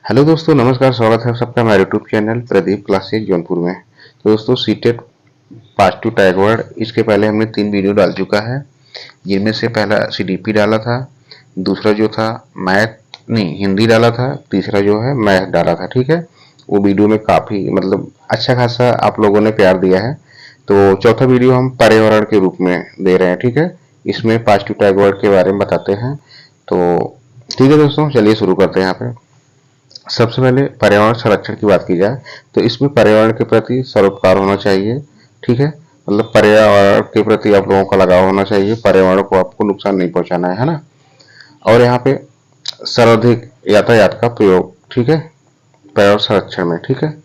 Hello दोस्तों, नमस्कार। स्वागत है सबका हमारे YouTube channel Pradeep classes Jaunpur में। तो दोस्तों, सीटेट पार्ट 2 टैग वर्ड, इसके पहले हमने 3 वीडियो डाल चुका है, जिनमें से पहला सीडीपी डाला था, दूसरा जो था मैथ नहीं हिंदी डाला था, तीसरा जो है मैथ डाला था। ठीक है, वो वीडियो में काफ़ी अच्छा खासा आप लोगों ने प्यार दिया है। तो चौथा वीडियो हम पर्यावरण के रूप में दे रहे हैं। ठीक है, इसमें पार्ट 2 टैग वर्ड के बारे में बताते हैं। तो ठीक है दोस्तों, चलिए शुरू करते हैं। यहाँ पे सबसे पहले पर्यावरण संरक्षण की बात की जाए तो इसमें पर्यावरण के प्रति सरोपकार होना चाहिए। ठीक है, पर्यावरण के प्रति आप लोगों का लगाव होना चाहिए, पर्यावरण को आपको नुकसान नहीं पहुंचाना है ना। और यहाँ पे सर्वाधिक यातायात का प्रयोग, ठीक है, पर्यावरण संरक्षण में। ठीक है,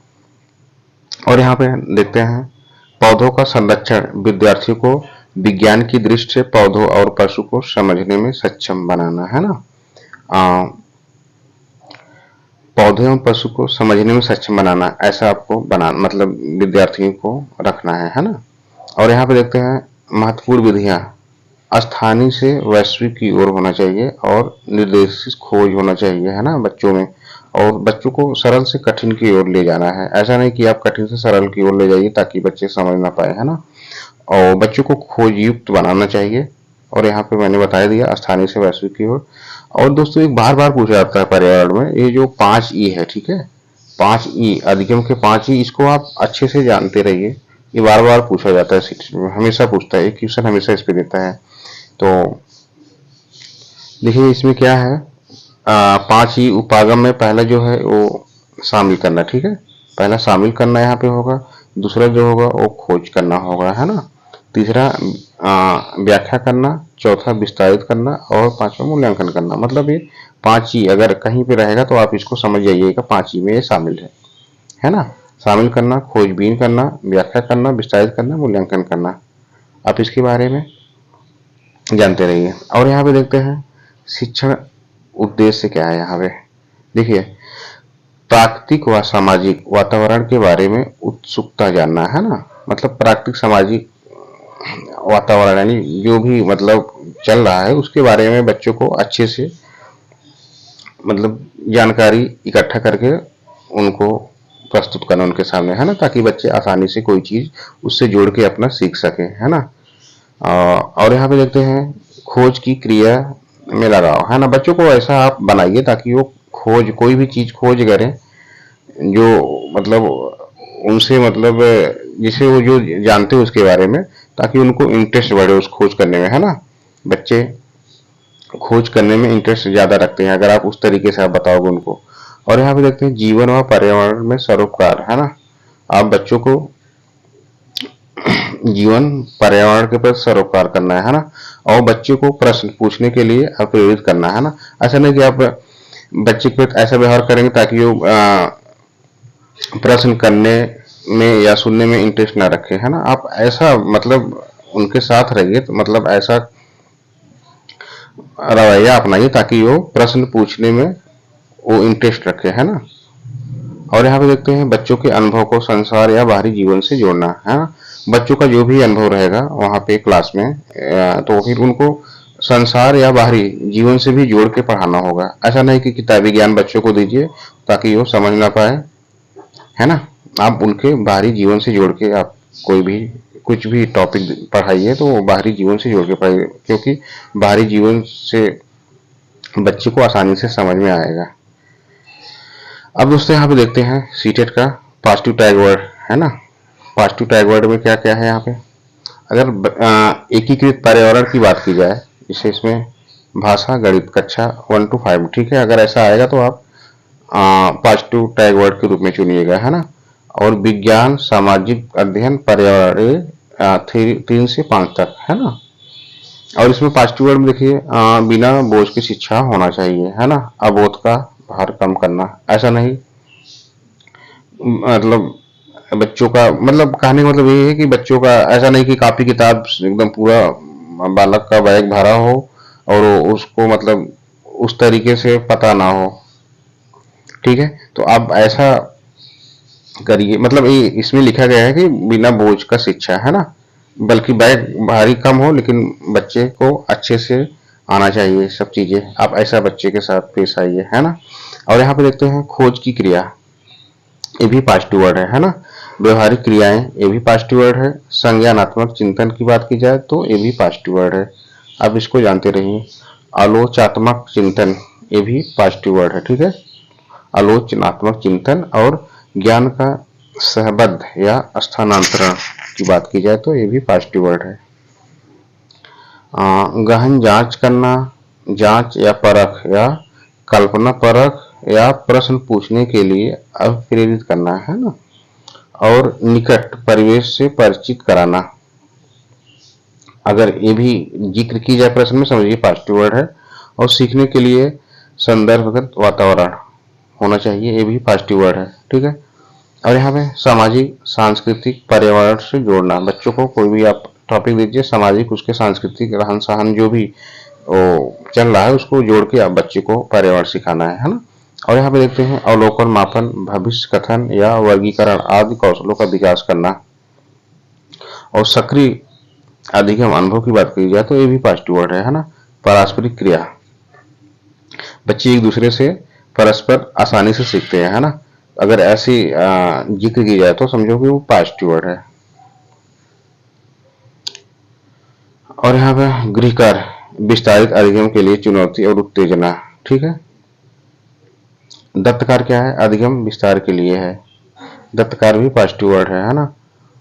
और यहाँ पे देखते हैं पौधों का संरक्षण विद्यार्थियों को विज्ञान की दृष्टि से पौधों और पशु को समझने में सक्षम बनाना है ना। पौधे एवं पशु को समझने में सक्षम बनाना, ऐसा आपको बनाना विद्यार्थियों को रखना है ना। और यहाँ पे देखते हैं महत्वपूर्ण विधियां, स्थानीय से वैश्विक की ओर होना चाहिए और निर्देशित खोज होना चाहिए है ना बच्चों में। और बच्चों को सरल से कठिन की ओर ले जाना है, ऐसा नहीं कि आप कठिन से सरल की ओर ले जाइए ताकि बच्चे समझ ना पाए, है ना। और बच्चों को खोज युक्त बनाना चाहिए। और यहाँ पे मैंने बता दिया स्थानीय से वैश्विक की ओर। और दोस्तों, एक बार बार पूछा जाता है पर्यावरण में, ये जो 5 ई है, ठीक है, 5 ई अधिगम के 5 ई, इसको आप अच्छे से जानते रहिए। ये बार बार पूछा जाता है, शिक्षक में हमेशा पूछता है, एक क्वेश्चन हमेशा इस पे देता है। तो देखिए इसमें क्या है, 5 ई उपागम में पहला जो है वो शामिल करना। ठीक है, पहला शामिल करना यहाँ पे होगा, दूसरा जो होगा वो खोज करना होगा, है ना, तीसरा व्याख्या करना, चौथा विस्तारित करना और पांचवा मूल्यांकन करना। मतलब ये 5 ई अगर कहीं पे रहेगा तो आप इसको समझ जाइएगा 5 ई में ये शामिल है ना। शामिल करना, खोजबीन करना, व्याख्या करना, विस्तारित करना, मूल्यांकन करना, आप इसके बारे में जानते रहिए। और यहाँ पे देखते हैं शिक्षण उद्देश्य क्या है। यहाँ पे देखिए, प्राकृतिक व सामाजिक वातावरण के बारे में उत्सुकता जानना है ना। प्राकृतिक सामाजिक वातावरण यानी जो भी चल रहा है उसके बारे में बच्चों को अच्छे से जानकारी इकट्ठा करके उनको प्रस्तुत करना उनके सामने, है ना, ताकि बच्चे आसानी से कोई चीज उससे जोड़ के अपना सीख सके, है ना। और यहाँ पे देखते हैं खोज की क्रिया में लगाओ, है ना। बच्चों को ऐसा आप बनाइए ताकि वो खोज, कोई भी चीज खोज करें जो उनसे जिसे वो जो जानते हो उसके बारे में, ताकि उनको इंटरेस्ट बढ़े उस खोज करने में, है ना। बच्चे खोज करने में इंटरेस्ट ज्यादा रखते हैं अगर आप उस तरीके से आप बताओगे उनको। और यहाँ पे देखते हैं जीवन और पर्यावरण में सरोपकार, है ना। आप बच्चों को जीवन पर्यावरण के प्रति सरोकार करना है ना। और बच्चों को प्रश्न पूछने के लिए प्रेरित करना, है ना। ऐसा नहीं कि आप बच्चे के प्रति ऐसा व्यवहार करेंगे ताकि वो प्रश्न करने में या सुनने में इंटरेस्ट ना रखे, है ना। आप ऐसा उनके साथ रहिए, तो ऐसा रवैया अपनाइए ताकि वो प्रश्न पूछने में वो इंटरेस्ट रखे, है ना। और यहाँ पे देखते हैं बच्चों के अनुभव को संसार या बाहरी जीवन से जोड़ना, है ना। बच्चों का जो भी अनुभव रहेगा वहाँ पे क्लास में, तो फिर उनको संसार या बाहरी जीवन से भी जोड़ के पढ़ाना होगा। ऐसा नहीं कि किताबी ज्ञान बच्चों को दीजिए ताकि वो समझ ना पाए, है ना। आप उनके बाहरी जीवन से जोड़ के आप कोई भी कुछ भी टॉपिक पढ़ाइए तो बाहरी जीवन से जोड़ के पढ़ाइए, क्योंकि बाहरी जीवन से बच्चे को आसानी से समझ में आएगा। अब दोस्तों, यहाँ पे देखते हैं सीटेट का पॉजिटिव टैग वर्ड, है ना। पॉजिटिव टैग वर्ड में क्या क्या है यहाँ पे। अगर एकीकृत पर्यावरण की बात की जाए, जैसे इसमें भाषा गणित कक्षा 1 to 5, ठीक है, अगर ऐसा आएगा तो आप पॉजिटिव टैग वर्ड के रूप में चुनिएगा, है ना। और विज्ञान सामाजिक अध्ययन पर्यावरण 3 से 5 तक, है ना। और इसमें पॉजिटिव वर्ड में देखिए बिना बोझ की शिक्षा होना चाहिए, है ना। अबोध का भार कम करना, ऐसा नहीं बच्चों का कहने का ये है कि बच्चों का ऐसा नहीं कि कापी किताब एकदम पूरा बालक का बैग भरा हो और उसको उस तरीके से पता ना हो, ठीक है। तो आप ऐसा करिए, ये इसमें लिखा गया है कि बिना बोझ का शिक्षा, है ना। बल्कि बैग भारी कम हो लेकिन बच्चे को अच्छे से आना चाहिए सब चीजें, आप ऐसा बच्चे के साथ पेश आइए, है ना। और यहाँ पे देखते हैं खोज की क्रिया, ये भी पॉजिटिव वर्ड है ना। व्यवहारिक क्रियाएं, ये भी पॉजिटिव वर्ड है। संज्ञानात्मक चिंतन की बात की जाए तो ये भी पॉजिटिव वर्ड है, आप इसको जानते रहिए। आलोचनात्मक चिंतन, ये भी पॉजिटिव वर्ड है, ठीक है। आलोचनात्मक चिंतन और ज्ञान का सहबद्ध या स्थानांतरण की बात की जाए तो ये भी पॉजिटिव वर्ड है। गहन जांच करना, जांच या परख या कल्पना परख या प्रश्न पूछने के लिए अभिप्रेरित करना, है ना। और निकट परिवेश से परिचित कराना, अगर ये भी जिक्र की जाए प्रश्न में समझिए पॉजिटिव वर्ड है। और सीखने के लिए संदर्भगत वातावरण होना चाहिए, ये भी पॉजिटिव वर्ड है, ठीक है। और यहाँ पे सामाजिक सांस्कृतिक पर्यावरण से जोड़ना, बच्चों को कोई भी आप टॉपिक दीजिए, सामाजिक उसके सांस्कृतिक रहन सहन जो भी चल रहा है उसको जोड़ के आप बच्चे को पर्यावरण सिखाना है ना। और यहाँ पे देखते हैं अवलोकन, मापन, भविष्य कथन या वर्गीकरण आदि कौशलों का विकास करना। और सक्रिय अधिगम अनुभव की बात की जाए तो ये भी पॉजिटिव वर्ड है ना। पारस्परिक क्रिया, बच्चे एक दूसरे से परस्पर आसानी से सीखते हैं, है ना। अगर ऐसी जिक्र की जाए तो समझो कि वो पॉजिटिव वर्ड है। और यहाँ पे गृह कार्य, विस्तारित अधिगम के लिए चुनौती और उत्तेजना, ठीक है। दत्तकार क्या है, अधिगम विस्तार के लिए है, दत्तकार भी पॉजिटिव वर्ड है ना।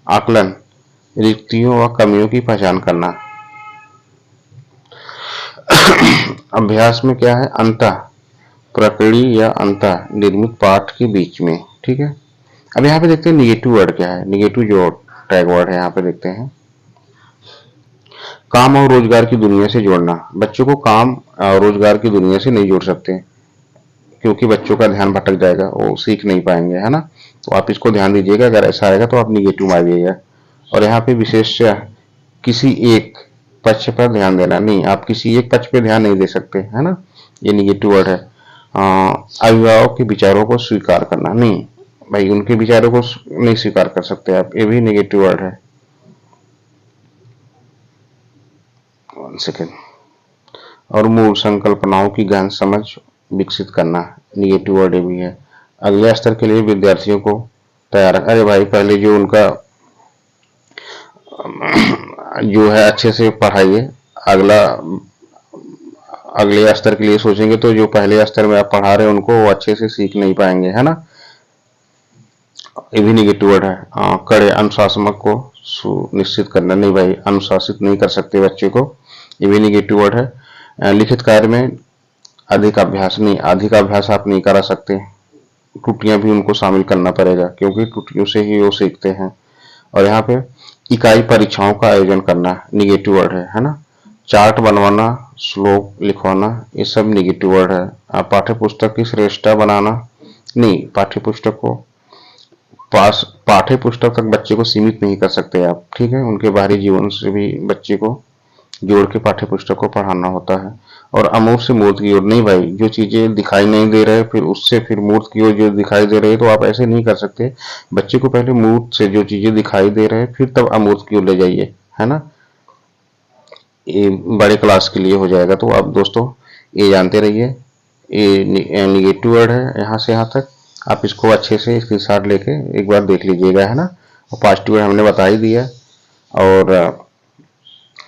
आकलन, रिक्तियों व कमियों की पहचान करना। अभ्यास में क्या है, अंतः प्रकड़ी या अंतः निर्मित पाठ के बीच में, ठीक है। अब यहाँ पे देखते हैं निगेटिव वर्ड क्या है, निगेटिव जो टैग वर्ड है यहाँ पे देखते हैं। काम और रोजगार की दुनिया से जोड़ना, बच्चों को काम और रोजगार की दुनिया से नहीं जोड़ सकते क्योंकि बच्चों का ध्यान भटक जाएगा, वो सीख नहीं पाएंगे, है ना। तो आप इसको ध्यान दीजिएगा, अगर ऐसा आएगा तो आप निगेटिव मारिएगा। और यहाँ पे विशेष किसी एक पक्ष पर ध्यान देना, नहीं, आप किसी एक पक्ष पर ध्यान नहीं दे सकते, है ना, ये निगेटिव वर्ड है। अभिभावक के विचारों को स्वीकार करना, नहीं भाई, उनके विचारों को नहीं स्वीकार कर सकते आप, ये भी निगेटिव वर्ड है। One second. और मूल संकल्पनाओं की गहन समझ विकसित करना, निगेटिव वर्ड भी है। अगले स्तर के लिए विद्यार्थियों को तैयार, अरे भाई पहले जो उनका जो है अच्छे से पढ़ाइए, अगला अगले स्तर के लिए सोचेंगे तो जो पहले स्तर में आप पढ़ा रहे हैं उनको वो अच्छे से सीख नहीं पाएंगे, है ना। ये भी निगेटिव वर्ड है। कड़े अनुशासनक को सुनिश्चित करना, नहीं भाई, अनुशासित नहीं कर सकते बच्चे को, ये भी निगेटिव वर्ड है। लिखित कार्य में अधिक अभ्यास, नहीं, अधिक अभ्यास आप नहीं करा सकते, त्रुटियां भी उनको शामिल करना पड़ेगा क्योंकि त्रुटियों से ही वो सीखते हैं। और यहाँ पे इकाई परीक्षाओं का आयोजन करना, निगेटिव वर्ड है ना। चार्ट बनवाना, श्लोक लिखवाना, ये सब निगेटिव वर्ड है। पाठ्य पुस्तक की श्रेष्ठता बनाना, नहीं, पाठ्य पुस्तक को पाठ्य पुस्तक तक बच्चे को सीमित नहीं कर सकते आप, ठीक है। उनके बाहरी जीवन से भी बच्चे को जोड़ के पाठ्य पुस्तक को पढ़ाना होता है। और अमूर्त से मूर्त की ओर, नहीं भाई, जो चीजें दिखाई नहीं दे रहे फिर उससे फिर मूर्त की ओर जो दिखाई दे रहे है तो आप ऐसे नहीं कर सकते। बच्चे को पहले मूर्त से जो चीजें दिखाई दे रहे हैं फिर तब अमूर्त की ओर ले जाइए, है ना। ये बड़े क्लास के लिए हो जाएगा। तो आप दोस्तों ये जानते रहिए, ये निगेटिव वर्ड है यहाँ से यहाँ तक, आप इसको अच्छे से स्क्रीनशॉट लेके एक बार देख लीजिएगा, है ना। और पॉजिटिव वर्ड हमने बता ही दिया और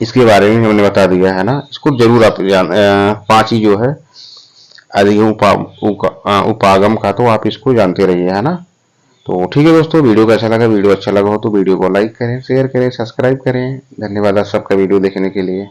इसके बारे में हमने बता दिया, है ना। इसको जरूर आप जान, 5 ही जो है अधिगम उपागम का, तो आप इसको जानते रहिए, है ना। तो ठीक है दोस्तों, वीडियो कैसा लगा, वीडियो अच्छा लगा हो तो वीडियो को लाइक करें, शेयर करें, सब्सक्राइब करें। धन्यवाद आप सबका वीडियो देखने के लिए।